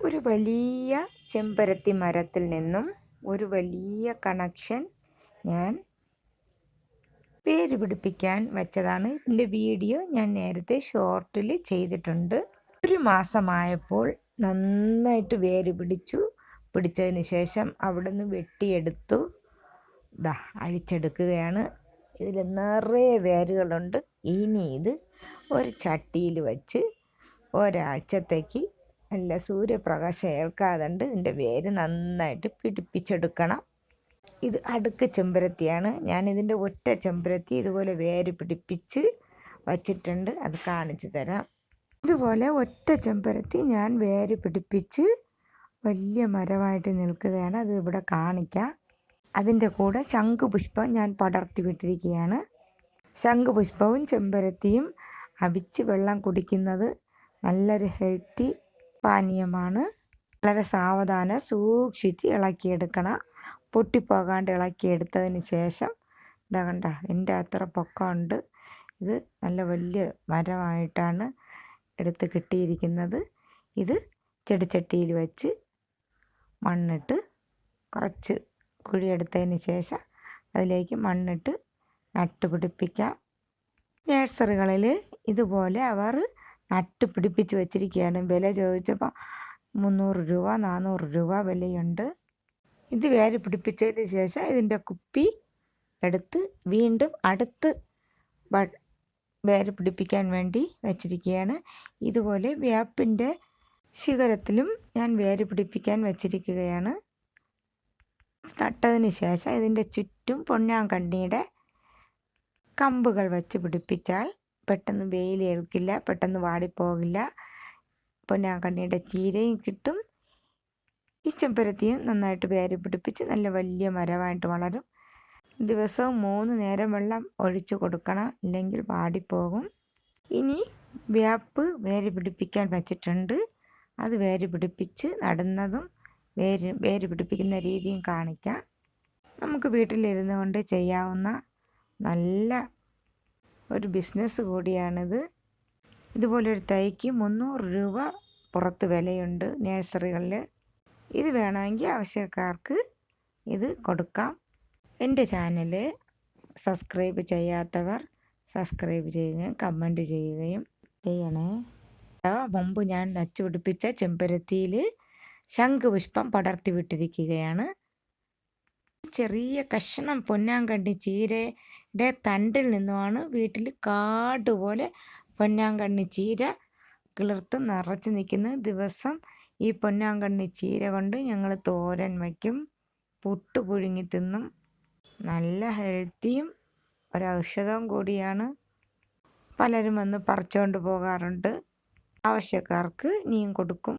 ഒരു വലിയ ചെമ്പരത്തി മരത്തിൽ നിന്നും ഒരു വലിയ കണക്ഷൻ ഞാൻ വേര് പിടിപ്പിക്കാൻ വെച്ചതാണ്. ഇതിൻ്റെ വീഡിയോ ഞാൻ നേരത്തെ ഷോർട്ടിൽ ചെയ്തിട്ടുണ്ട്. ഒരു മാസമായപ്പോൾ നന്നായിട്ട് വേര് പിടിച്ചതിന് ശേഷം അവിടുന്ന് വെട്ടിയെടുത്തു. അഴിച്ചെടുക്കുകയാണ്. ഇതിൽ നിറയെ വേരുകളുണ്ട്. ഇനി ഇത് ഒരു ചട്ടിയിൽ വച്ച് ഒരാഴ്ചത്തേക്ക് നല്ല സൂര്യപ്രകാശം ഏൽക്കാതുണ്ട് ഇതിൻ്റെ വേര് നന്നായിട്ട് പിടിപ്പിച്ചെടുക്കണം. ഇത് അടുക്ക് ചെമ്പരത്തിയാണ്. ഞാനിതിൻ്റെ ഒറ്റ ചെമ്പരത്തി ഇതുപോലെ വേര് പിടിപ്പിച്ച് വച്ചിട്ടുണ്ട്. അത് കാണിച്ചു തരാം. ഇതുപോലെ ഒറ്റ ചെമ്പരത്തി ഞാൻ വേര് പിടിപ്പിച്ച് വലിയ മരമായിട്ട് നിൽക്കുകയാണ്. അത് ഇവിടെ കാണിക്കാം. അതിൻ്റെ കൂടെ ശംഖുപുഷ്പം ഞാൻ പടർത്തി വിട്ടിരിക്കുകയാണ്. ശംഖുപുഷ്പവും ചെമ്പരത്തിയും അവിച്ച് വെള്ളം കുടിക്കുന്നത് നല്ലൊരു ഹെൽത്തി പാനീയമാണ്. വളരെ സാവധാനം സൂക്ഷിച്ച് ഇളക്കിയെടുക്കണം. പൊട്ടിപ്പോകാണ്ട് ഇളക്കിയെടുത്തതിന് ശേഷം ഇതാ കണ്ട എൻ്റെ അത്ര പൊക്കമുണ്ട്. ഇത് നല്ല വലിയ മരമായിട്ടാണ് എടുത്ത് കിട്ടിയിരിക്കുന്നത്. ഇത് ചെടിച്ചട്ടിയിൽ വെച്ച് മണ്ണിട്ട് കുറച്ച് കുഴിയെടുത്തതിന് ശേഷം അതിലേക്ക് മണ്ണിട്ട് നട്ടുപിടിപ്പിക്കാം. നഴ്സറികളിൽ ഇതുപോലെ അവർ നട്ടുപിടിപ്പിച്ച് വച്ചിരിക്കുകയാണ്. വില ചോദിച്ചപ്പോൾ 300 രൂപ 400 രൂപ വിലയുണ്ട്. ഇത് വേര് പിടിപ്പിച്ചതിന് ശേഷം ഇതിൻ്റെ കുപ്പി എടുത്ത് വീണ്ടും അടുത്ത് വേര് പിടിപ്പിക്കാൻ വേണ്ടി വച്ചിരിക്കുകയാണ്. ഇതുപോലെ വേപ്പിൻ്റെ ശിഖരത്തിലും ഞാൻ വേര് പിടിപ്പിക്കാൻ വച്ചിരിക്കുകയാണ്. നട്ടതിന് ശേഷം ഇതിൻ്റെ ചുറ്റും പൊന്നാങ്കണ്ണിയുടെ കമ്പുകൾ വെച്ച് പിടിപ്പിച്ചാൽ പെട്ടെന്ന് വെയിലേൽക്കില്ല, പെട്ടെന്ന് വാടിപ്പോകില്ല. പൊന്നാങ്കണ്ണിയുടെ ചീരയും കിട്ടും. ഈ ചെമ്പരത്തിയും നന്നായിട്ട് വേര് പിടിപ്പിച്ച് നല്ല വലിയ മരമായിട്ട് വളരും. ദിവസവും 3 നേരം വെള്ളം ഒഴിച്ചു കൊടുക്കണം, ഇല്ലെങ്കിൽ വാടിപ്പോകും. ഇനി വേപ്പ് വേര് പിടിപ്പിക്കാൻ വച്ചിട്ടുണ്ട്. അത് വേര് പിടിപ്പിച്ച് നടുന്നതും വേര് പിടിപ്പിക്കുന്ന രീതിയും കാണിക്കാം. നമുക്ക് വീട്ടിലിരുന്നു കൊണ്ട് ചെയ്യാവുന്ന നല്ല ഒരു ബിസിനസ് കൂടിയാണിത്. ഇതുപോലൊരു തൈക്ക് 300 രൂപ പുറത്ത് വിലയുണ്ട് നഴ്സറികളിൽ. ഇത് വേണമെങ്കിൽ ആവശ്യക്കാർക്ക് ഇത് കൊടുക്കാം. എൻ്റെ ചാനൽ സബ്സ്ക്രൈബ് ചെയ്യാത്തവർ സബ്സ്ക്രൈബ് ചെയ്യുകയും കമൻറ്റ് ചെയ്യുകയും ചെയ്യണേ. മുമ്പ് ഞാൻ നച്ചുപിടിപ്പിച്ച ചെമ്പരത്തിയിൽ ശംഖുപുഷ്പം പടർത്തി വിട്ടിരിക്കുകയാണ്. ചെറിയ കഷ്ണം പൊന്നാങ്കണ്ണി ചീരയുടെ തണ്ടിൽ നിന്നുമാണ് വീട്ടിൽ കാടുപോലെ പൊന്നാങ്കണ്ണി ചീര കിളിർത്ത് നിറച്ച് നിൽക്കുന്നത്. ദിവസം ഈ പൊന്നാങ്കണ്ണി ചീര കൊണ്ട് ഞങ്ങൾ തോരൻ വയ്ക്കും, പുട്ട് പുഴുങ്ങി തിന്നും. നല്ല ഹെൽത്തിയും ഒരൗഷധവും കൂടിയാണ്. പലരും വന്ന് പറിച്ചുകൊണ്ട് പോകാറുണ്ട്. ആവശ്യക്കാർക്ക് ഇനിയും കൊടുക്കും.